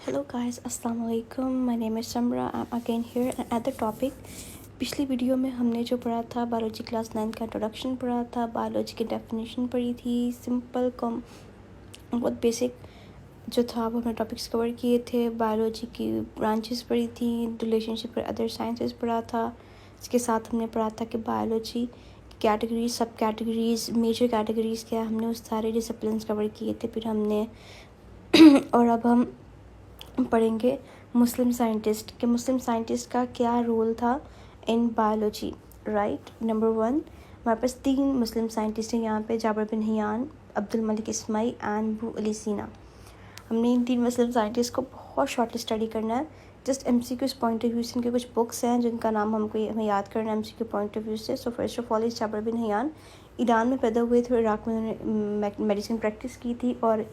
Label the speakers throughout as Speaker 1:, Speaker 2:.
Speaker 1: Hello guys, अस्सलाम वालेकुम. My name is Samra. I'm again here and at the topic. पिछली video में हमने जो पढ़ा था बायोलॉजी क्लास 9 का इंट्रोडक्शन पढ़ा था, बायोलॉजी की डेफिनेशन पढ़ी थी, सिंपल कम बहुत बेसिक जो था वो हमने टॉपिक्स कवर किए थे. बायोलॉजी की ब्रांचेस पढ़ी थी, रिलेशनशिप और अदर साइंसेस पढ़ा था. इसके साथ हमने पढ़ा था कि बायोलॉजी कैटेगरीज, सब कैटेगरीज, मेजर कैटेगरीज क्या, हमने उस सारे डिसिप्लिन्स कवर किए थे. फिर हमने और अब हम पढ़ेंगे मुस्लिम साइंटिस्ट के मुस्लिम साइंटिस्ट का क्या रोल था इन बायोलॉजी. राइट, नंबर 1 हमारे पास 3 मुस्लिम साइंटिस्ट हैं यहाँ पे, जाबिर बिन हियान, Abdul Malik इस्माई and Abu Ali सीना. हमने इन 3 मुस्लिम साइंटिस्ट को बहुत शॉर्टली स्टडी करना है. Just MCQs point of view से इनके कुछ बुक्स हैं जिनका नाम हमें याद करना है एमसीक्यू पॉइंट ऑफ व्यू से. सो फर्स्ट ऑफ ऑल इस जाबिर बिन हियान ईरान में पैदा हुए थे, इराक में उन्होंने मेडिसिन प्रैक्टिस की थी और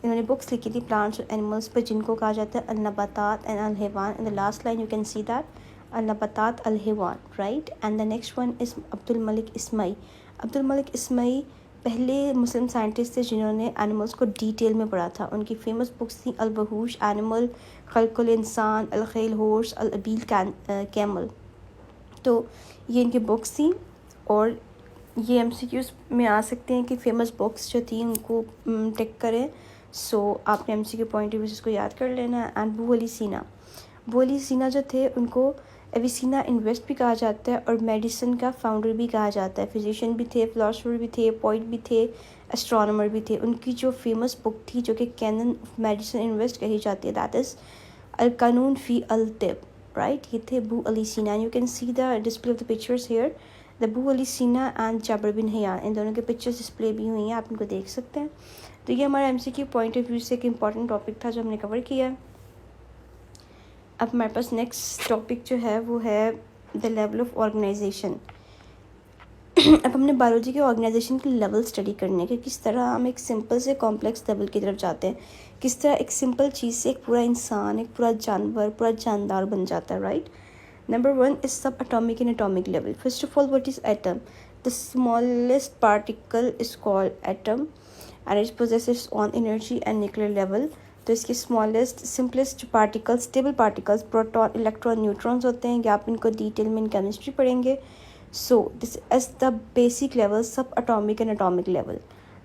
Speaker 1: इन्होंने बुक्स लिखी थी प्लांट्स और एनिमल्स पर, जिनको कहा जाता है अल-नबातात एंड अल-हैवान. In the last line you can see that अल-नबातात अल-हैवान. Right, and the next one is Abdul Malik Ismai. Abdul Malik Ismai पहले मुस्लिम साइंटिस्ट थे जिन्होंने एनिमल्स को डिटेल में पढ़ा था. उनकी फेमस बुक्स थी अल-वहूश एनिमल, खल्कुल इंसान, अल-खैल हॉर्स, अल-अबील कैमल. तो ये इनकी बुक्स थी और ये एमसीक्यूज में आ सकते हैं कि फेमस बुक्स जो थी उनको टिक करें. सो आपने एमसीक्यू पॉइंट ऑफ व्यू से इसको याद कर लेना है. एंड अबू अली सीना जो थे उनको एविसीना इन वेस्ट भी कहा जाता है और मेडिसिन का फाउंडर भी कहा जाता है. फिजिशियन भी थे, फिलोसफर भी थे, पोइट भी थे, एस्ट्रोनॉमर भी थे. उनकी जो फेमस बुक थी जो कि Canon of Medicine in West कही जाती है, दैट इज़ अल कानून फ़ी अल तिब. राइट, ये थे Abu Ali Sina. You can see the display of the pictures here, the Abu Ali Sina and Jabir बिन हियान. इन दोनों के पिक्चर्स डिस्प्ले भी हुई हैं, आप इनको देख सकते हैं. तो ये हमारा एमसीक्यू पॉइंट ऑफ व्यू से एक इम्पॉर्टेंट टॉपिक था जो हमने कवर किया है. अब हमारे पास नेक्स्ट टॉपिक जो है वो है द लेवल ऑफ ऑर्गेनाइजेशन. अब हमने बायोलॉजी के ऑर्गेनाइजेशन के लेवल स्टडी करने के, किस तरह हम एक सिंपल से कॉम्प्लेक्स लेवल की तरफ जाते हैं, किस तरह एक सिंपल चीज़ से एक पूरा इंसान, एक पूरा जानवर, पूरा जानदार बन जाता है. राइट, नंबर 1 इज सब atomic and atomic level. First of all what is atom? The smallest particle is called atom and it possesses on energy and nuclear level. तो इसके smallest simplest particles, stable particles, proton, electron, neutrons होते हैं. आप इनको detail में in chemistry पढ़ेंगे. So this is the basic level, subatomic and atomic level.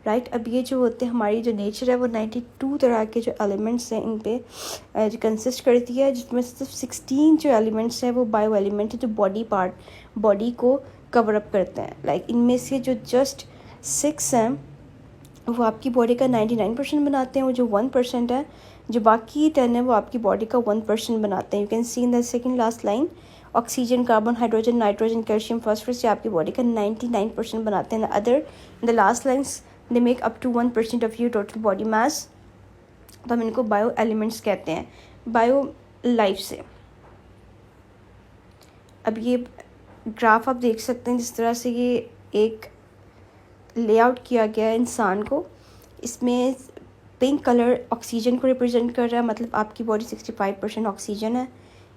Speaker 1: Right, अब ये जो होते हैं हमारी जो नेचर है वो 92 तरह के जो एलिमेंट्स हैं इन पे जो कंसिस्ट करती है, जिसमें सिर्फ 16 जो एलिमेंट्स हैं वो बायो एलिमेंट है जो बॉडी को कवर अप करते हैं. लाइक इनमें से जो जस्ट 6 हैं वो आपकी बॉडी का 99% बनाते हैं, वो जो 1% है, जो बाकी 10 है वो आपकी बॉडी का 1% बनाते हैं. You can see in the second last line, oxygen, carbon, hydrogen, nitrogen, calcium, phosphorus, ये आपकी बॉडी का 99% बनाते हैं. Other in the last lines they make up to 1% of your total body mass. तो हम इनको बायो एलिमेंट्स कहते हैं, बायो लाइफ से. अब ये ग्राफ आप देख सकते हैं जिस तरह से ये एक लेआउट किया गया है इंसान को. इसमें पिंक कलर ऑक्सीजन को रिप्रेजेंट कर रहा है, मतलब आपकी बॉडी 65% ऑक्सीजन है,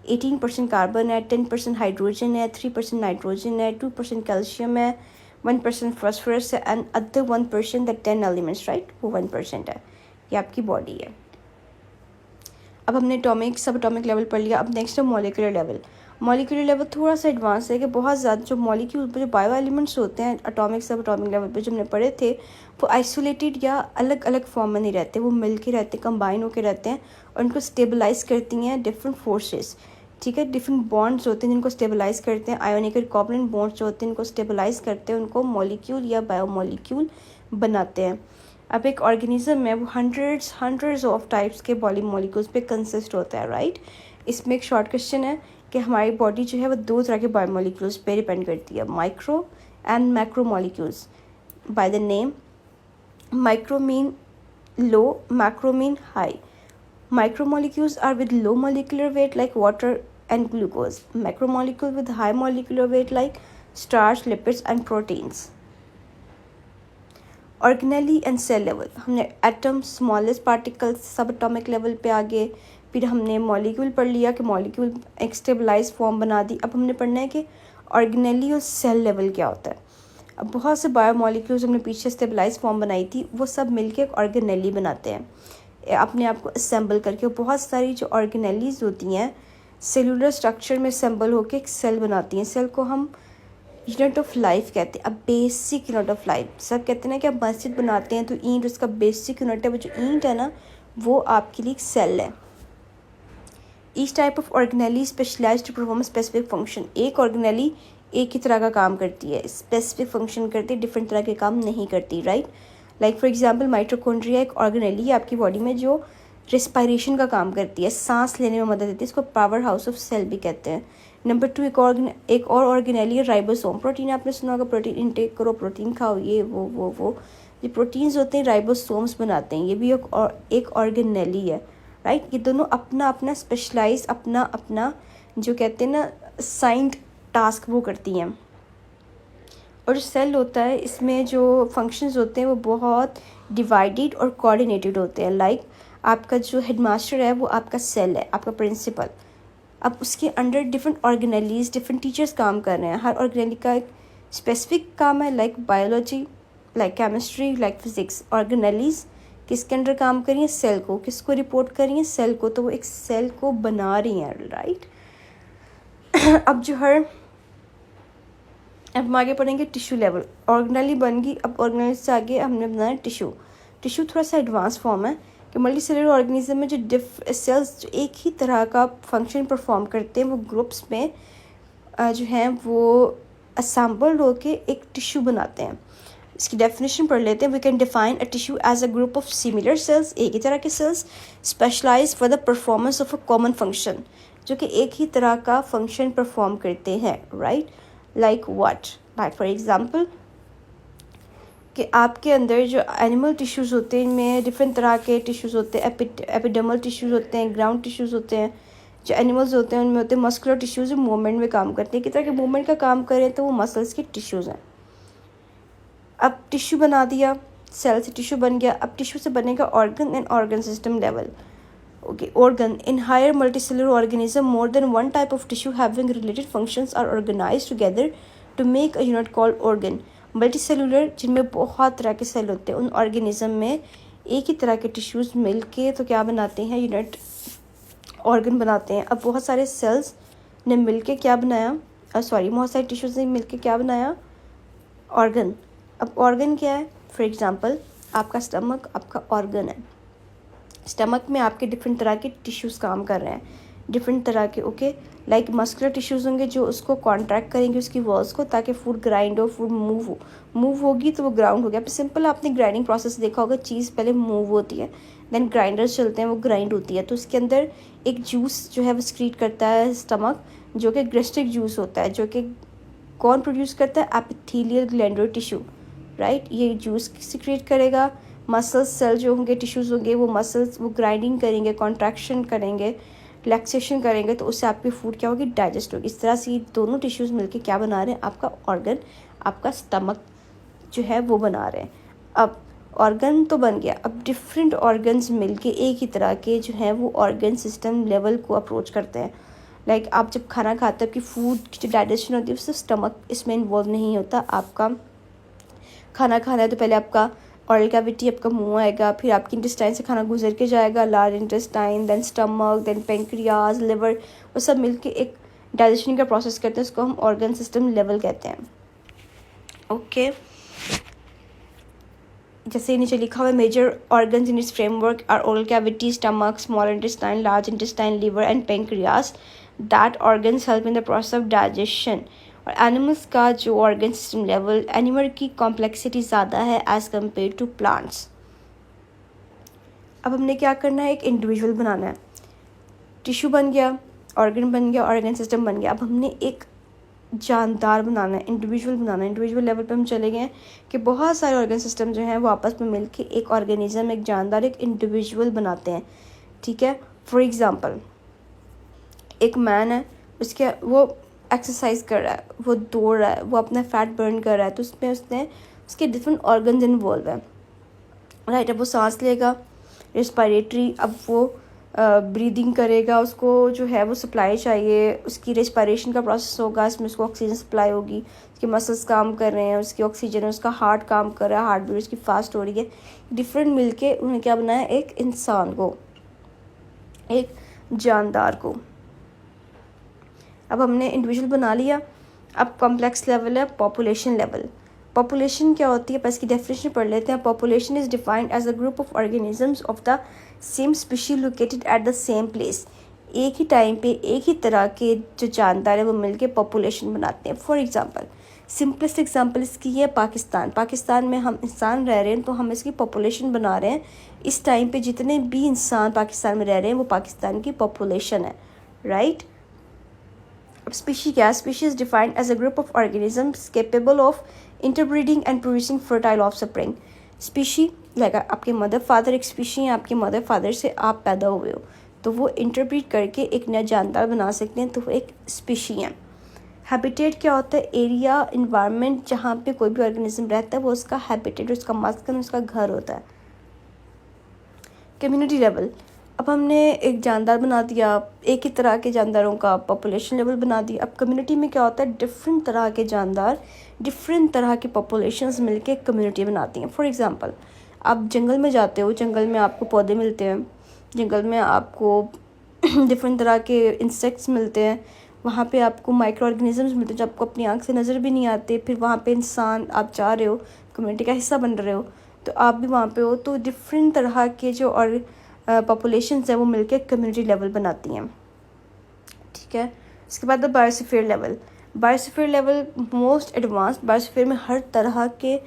Speaker 1: 18% कार्बन है, 10% हाइड्रोजन है, 3% नाइट्रोजन है, 2% कैल्शियम है, 1% फास्फोरस है and other 1% the 10 elements. Right, वो 1% है. ये आपकी बॉडी है. अब हमने एटॉमिक, सब एटॉमिक लेवल पढ़ लिया. अब नेक्स्ट है मॉलिक्यूलर लेवल. मॉलिक्यूलर लेवल थोड़ा सा एडवांस है कि बहुत ज़्यादा जो मॉलिक्यूल जो बायो एलिमेंट्स होते हैं एटॉमिक, सब एटॉमिक लेवल पे जो हमने पढ़े थे वो आइसोलेटेड या अलग अलग फॉर्म में नहीं रहते, वो मिल के रहते, कंबाइन होकर रहते हैं और उनको स्टेबलाइज करती हैं डिफरेंट फोर्सेस. ठीक है, डिफरेंट बॉन्ड्स होते हैं जिनको स्टेबलाइज करते हैं. आयोनिक और कोवलेंट बॉन्ड्स जो होते हैं उनको स्टेबलाइज करते हैं, उनको मॉलिक्यूल या बायो मॉलिक्यूल बनाते हैं. अब एक ऑर्गेनिज्म है वो हंड्रेड्स ऑफ टाइप्स के बॉडी मॉलिक्यूल्स पे कंसिस्ट होता है. राइट, इसमें एक शॉर्ट क्वेश्चन है कि हमारी बॉडी जो है वो 2 तरह के बायोमोलिक्यूल्स पे डिपेंड करती है, micro and macro molecules. By the name, micro mean low, macro mean high. Micro molecules are with low molecular weight like water and glucose. Macro molecule with high molecular weight like starch, lipids and proteins. Organelle and cell level, हमने atom, smallest particles, subatomic level पे आगे. फिर हमने molecule पढ़ लिया कि molecule एक stabilise form बना दी. अब हमने पढ़ना है कि ऑर्गेनेली और सेल लेवल क्या होता है. अब बहुत से बायो मॉलिक्यूल्स हमने पीछे स्टेबलाइज फॉर्म बनाई थी, वो सब मिलके एक ऑर्गेनेली बनाते हैं. अपने आप को असेंबल करके। बहुत सारी जो ऑर्गेनेलीज होती हैं सेलुलर स्ट्रक्चर में असेंबल होकर एक सेल बनाती हैं। सेल को हम यूनिट ऑफ लाइफ कहते हैं, अब बेसिक यूनिट ऑफ लाइफ। सब कहते हैं ना कि आप मस्जिद बनाते हैं तो ईंट उसका बेसिक यूनिट है, वो जो ईंट है ना वो आपके लिए एक सेल है। Each type of organelle specialised to perform specific function. एक ऑर्गेनेली एक ही तरह का काम करती है, स्पेसिफिक फंक्शन करती है, डिफरेंट तरह के काम नहीं करती, right. Like for example mitochondria एक ऑर्गेनेली है आपकी बॉडी में जो रेस्पायरेशन का काम करती है, सांस लेने में मदद देती है, इसको पावर हाउस ऑफ सेल भी कहते हैं। नंबर 2 एक और ऑर्गेनेली है राइबोसोम। प्रोटीन आपने सुना होगा, प्रोटीन इंटेक करो, प्रोटीन खाओ, ये वो ये प्रोटीन्स होते हैं राइबोसोम्स बनाते हैं, ये भी एक ऑर्गेनेली है, राइट। ये दोनों अपना अपना स्पेशलाइज अपना अपना जो कहते हैं ना साइंड टास्क वो करती हैं। और जो सेल होता है इसमें जो फंक्शंस होते हैं वो बहुत डिवाइडेड और कोऑर्डिनेटेड होते हैं। लाइक आपका जो हेडमास्टर है वो आपका सेल है, आपका प्रिंसिपल। अब उसके under different organelles, different teachers काम कर रहे हैं। हर ऑर्गेनेली का एक स्पेसिफिक काम है, like biology, like chemistry, like physics. Organelles किसके अंडर काम कर रही हैं? सेल को। किसको रिपोर्ट कर रही हैं? सेल को। तो वो एक सेल को बना रही हैं, राइट। अब हम आगे पढ़ेंगे टिश्यू लेवल। ऑर्गेनेली बन गई, अब ऑर्गेनेली से आगे हमने बनाया टिश्यू। टिश्यू थोड़ा सा एडवांस फॉर्म है कि मल्टीसेलुलर ऑर्गेनिज्म में जो सेल्स जो एक ही तरह का फंक्शन परफॉर्म करते हैं वो ग्रुप्स में जो हैं वो असेंबल्ड होके एक टिश्यू बनाते हैं। इसकी डेफिनेशन पढ़ लेते हैं। We can define a tissue as a group of similar cells, एक ही तरह के cells, specialise for the performance of a common function, जो कि एक ही तरह का फंक्शन परफॉर्म करते हैं, right. Like what? Like for example कि आपके अंदर जो एनिमल टिश्यूज़ होते हैं इनमें डिफरेंट तरह के टिश्यूज़ होते हैं। एपिडर्मल टिश्यूज़ होते हैं, ग्राउंड टिश्यूज़ होते हैं। जो एनिमल्स होते हैं उनमें होते हैं मस्कुलर टिश्यूज़ जो मूवमेंट में काम करते हैं। किस तरह के मूवमेंट का काम करें तो वो मसल्स के टिश्यूज़ हैं। अब टिश्यू बना दिया, सेल से टिश्यू बन गया। अब टिश्यू से बनेगा organ and organ system level. Okay, organ in higher multicellular organism more than one type of tissue having related functions are organised together to make a unit called organ. Multicellular जिनमें बहुत तरह के cell होते हैं उन organism में एक ही तरह के टिश्यूज़ मिल के तो क्या बनाते हैं? यूनिट ऑर्गन बनाते हैं। अब बहुत सारे सेल्स ने मिल के क्या बनाया? बहुत सारे टिश्यूज़ ने मिल के क्या बनाया? ऑर्गन। अब ऑर्गन क्या है? फॉर एग्जांपल आपका स्टमक आपका ऑर्गन है। स्टमक में आपके डिफरेंट तरह के टिश्यूज़ काम कर रहे हैं, डिफरेंट तरह के। ओके, लाइक मस्कुलर टिश्यूज़ होंगे जो उसको कॉन्ट्रैक्ट करेंगे उसकी वॉल्स को ताकि फूड ग्राइंड हो, फूड मूव होगी तो वो ग्राउंड हो गया। सिंपल आपने ग्राइंडिंग प्रोसेस देखा होगा, चीज़ पहले मूव होती है, देन ग्राइंडर्स चलते हैं, वो ग्राइंड होती है। तो उसके अंदर एक जूस जो है वो सिक्रीट करता है स्टमक, जो कि गैस्ट्रिक जूस होता है, जो कि कौन प्रोड्यूस करता है? Epithelial glandular tissue, right. ये जूस सिक्रीट करेगा। मसल्स सेल जो होंगे, टिश्यूज़ होंगे, वो मसल्स वो ग्राइंडिंग करेंगे, कॉन्ट्रैक्शन करेंगे, रिलैक्सेशन करेंगे, तो उससे आपकी फूड क्या होगी? डाइजेस्ट होगी। इस तरह से दोनों टिश्यूज़ मिलके क्या बना रहे हैं? आपका ऑर्गन, आपका स्टमक जो है वो बना रहे हैं। अब ऑर्गन तो बन गया, अब डिफरेंट ऑर्गन्स मिलके एक ही तरह के जो हैं वो ऑर्गन सिस्टम लेवल को अप्रोच करते हैं। लाइक आप जब खाना खाते हैं आपकी फूड की जो डाइजेशन होती है उससे स्टमक इसमें इन्वॉल्व नहीं होता। आपका खाना खाना है तो पहले आपका ऑरल कैविटी, आपका मुंह आएगा, फिर आपकी इंटेस्टाइन से खाना गुजर के जाएगा, large intestine, then stomach, then pancreas, liver, वो सब मिलके एक डाइजेशन का प्रोसेस करते हैं। उसको हम ऑर्गन सिस्टम लेवल कहते हैं। ओके, जैसे नीचे लिखा हुआ है major organs in its framework are oral cavity, stomach, small intestine, large intestine, liver and pancreas. That organs help in the process of digestion. और एनिमल्स का जो ऑर्गन सिस्टम लेवल, एनिमल की कॉम्प्लेक्सिटी ज़्यादा है एज़ कम्पेयर टू प्लांट्स। अब हमने क्या करना है? एक इंडिविजुअल बनाना है। टिश्यू बन गया, ऑर्गन बन गया, ऑर्गन सिस्टम बन गया। अब हमने एक जानदार बनाना है, इंडिविजुअल बनाना है। इंडिविजुअल लेवल पे हम चले गए कि बहुत सारे ऑर्गन सिस्टम जो हैं वो आपस में मिलके एक ऑर्गेनिज्म, एक जानदार, एक इंडिविजुअल बनाते हैं, ठीक है। फॉर एग्जांपल एक मैन है, उसके वो एक्सरसाइज कर रहा है, वो दौड़ रहा है, वो अपना फैट बर्न कर रहा है, तो उसमें उसके डिफरेंट ऑर्गन्स इन्वॉल्व हैं, राइट। अब वो सांस लेगा, रेस्पिरेटरी, अब वो ब्रीदिंग करेगा, उसको जो है वो सप्लाई चाहिए, उसकी रेस्पिरेशन का प्रोसेस होगा, इसमें उसको ऑक्सीजन सप्लाई होगी, उसके मसल्स काम कर रहे हैं, उसकी ऑक्सीजन, उसका हार्ट काम कर रहा है, हार्ट बीट उसकी फास्ट हो रही है, डिफरेंट मिलके उन्हें क्या बनाया, एक इंसान को, एक जानदार को। अब हमने इंडिविजुअल बना लिया। अब कॉम्प्लेक्स लेवल है पॉपुलेशन लेवल। पॉपुलेशन क्या होती है, बस की डेफिनेशन पढ़ लेते हैं। Population is defined as a group of organisms of the same species located at the same place. एक ही टाइम पे एक ही तरह के जो जानदार है वो मिलके पॉपुलेशन बनाते हैं। फॉर एग्जांपल, सिंपलेस्ट एग्जांपल इसकी है पाकिस्तान। पाकिस्तान में हम इंसान रह रहे हैं तो हम इसकी पॉपुलेशन बना रहे हैं। इस टाइम पे जितने भी इंसान पाकिस्तान में रह रहे हैं वो पाकिस्तान की पॉपुलेशन है, राइट। अब स्पीशी क्या है? Species is defined as a group of organisms capable of interbreeding and producing fertile offspring. Species like आपके मदर फादर एक स्पीशी है, आपके मदर फादर से आप पैदा हुए हो तो वो इंटरब्रीड करके एक नया जानदार बना सकते हैं, तो वो एक स्पीशी है। हैबिटेट क्या होता है? एरिया, इन्वायरमेंट जहाँ पे कोई भी ऑर्गेनिज्म रहता है वो उसका हैबिटेट, उसका मस्कन, उसका घर होता है। कम्युनिटी लेवल, अब हमने एक जानदार बना दिया, एक ही तरह के जानदारों का पॉपुलेशन लेवल बना दिया। अब कम्युनिटी में क्या होता है? डिफरेंट तरह के जानदार, डिफरेंट तरह के पॉपुलेशंस मिलके कम्युनिटी बनाती हैं। फॉर एग्जांपल, आप जंगल में जाते हो, जंगल में आपको पौधे मिलते हैं, जंगल में आपको डिफरेंट तरह के इंसेक्ट्स मिलते हैं, वहाँ पे आपको माइक्रो ऑर्गेनिजम्स मिलते हैं जो आपको अपनी आँख से नज़र भी नहीं आते। फिर वहाँ पे इंसान, आप जा रहे हो, कम्युनिटी का हिस्सा बन रहे हो, तो आप भी वहाँ पे हो, तो डिफरेंट तरह के जो और पॉपुलेशंस हैं वो मिलके कम्युनिटी लेवल बनाती हैं, ठीक है। इसके बाद biosphere level. Biosphere level most advanced. Biosphere में हर तरह के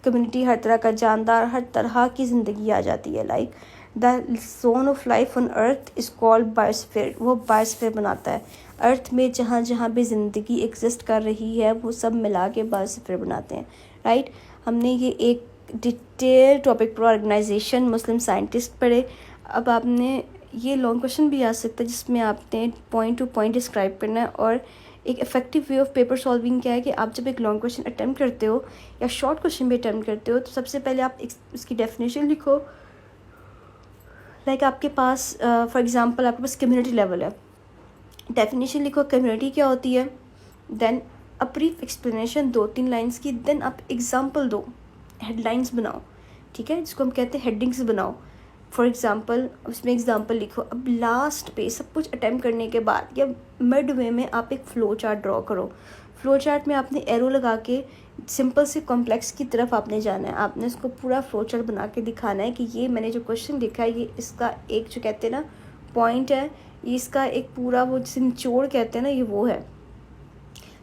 Speaker 1: कम्युनिटी, हर तरह का जानदार, हर तरह की ज़िंदगी आ जाती है। Like the zone of life on earth is called biosphere. वो बायोस्फीयर बनाता है। अर्थ में जहाँ जहाँ भी ज़िंदगी एग्जिस्ट कर रही है वो सब मिला के बायोस्फीयर बनाते हैं, राइट। हमने ये एक डिटेल टॉपिक पर ऑर्गेनाइजेशन मुस्लिम साइंटिस्ट पढ़े। अब आपने ये लॉन्ग क्वेश्चन भी आ सकता है जिसमें आपने पॉइंट टू पॉइंट डिस्क्राइब करना है। और एक effective way of paper solving क्या है कि आप जब एक लॉन्ग क्वेश्चन अटैम्प्ट करते हो या शॉर्ट क्वेश्चन भी अटैम्प्ट करते हो तो सबसे पहले आप इसकी डेफिनेशन लिखो। लाइक आपके पास फॉर एग्जांपल आपके पास कम्युनिटी लेवल है, डेफिनेशन लिखो कम्युनिटी क्या होती है, then a brief explanation 2-3 lines की, देन आप एग्जांपल दो, हेडलाइंस बनाओ, ठीक है, जिसको हम कहते हैं हेडिंग्स बनाओ। फॉर एग्ज़ाम्पल उसमें एग्ज़ाम्पल लिखो। अब लास्ट पे सब कुछ अटैम्प्ट करने के बाद या मिड वे में आप एक फ़्लो चार्ट ड्रॉ करो। फ़्लो चार्ट में आपने एरो लगा के सिंपल से कॉम्प्लेक्स की तरफ आपने जाना है। आपने इसको पूरा फ़्लो चार्ट बना के दिखाना है कि ये मैंने जो क्वेश्चन लिखा है ये इसका एक जो कहते हैं ना पॉइंट है, ये इसका एक पूरा वो जिसे निचोड़ कहते हैं ना, ये वो है,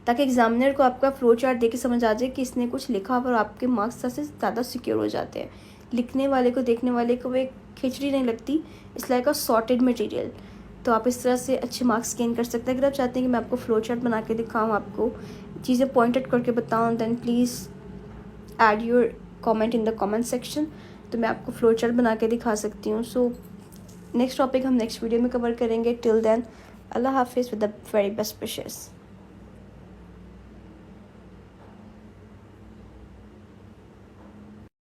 Speaker 1: ताकि एग्जामिनर को आपका फ़्लो चार्ट देख के समझ आ जाए कि इसने कुछ लिखा और आपके मार्क्स से ज़्यादा सिक्योर हो जाते हैं। लिखने वाले को, देखने वाले को वो एक खिचड़ी नहीं लगती, it's like a sorted material. तो आप इस तरह से अच्छे मार्क्स गेन कर सकते हैं। अगर आप चाहते हैं कि मैं आपको फ़्लो चार्ट बना के दिखाऊँ, आपको चीज़ें पॉइंटेड करके बताऊँ, then please add your comment in the comment section, तो मैं आपको फ़्लो चार्ट बना के दिखा सकती हूँ। सो नेक्स्ट टॉपिक हम नेक्स्ट वीडियो में कवर करेंगे। टिल देन अल्लाह हाफिज़ with the very best wishes.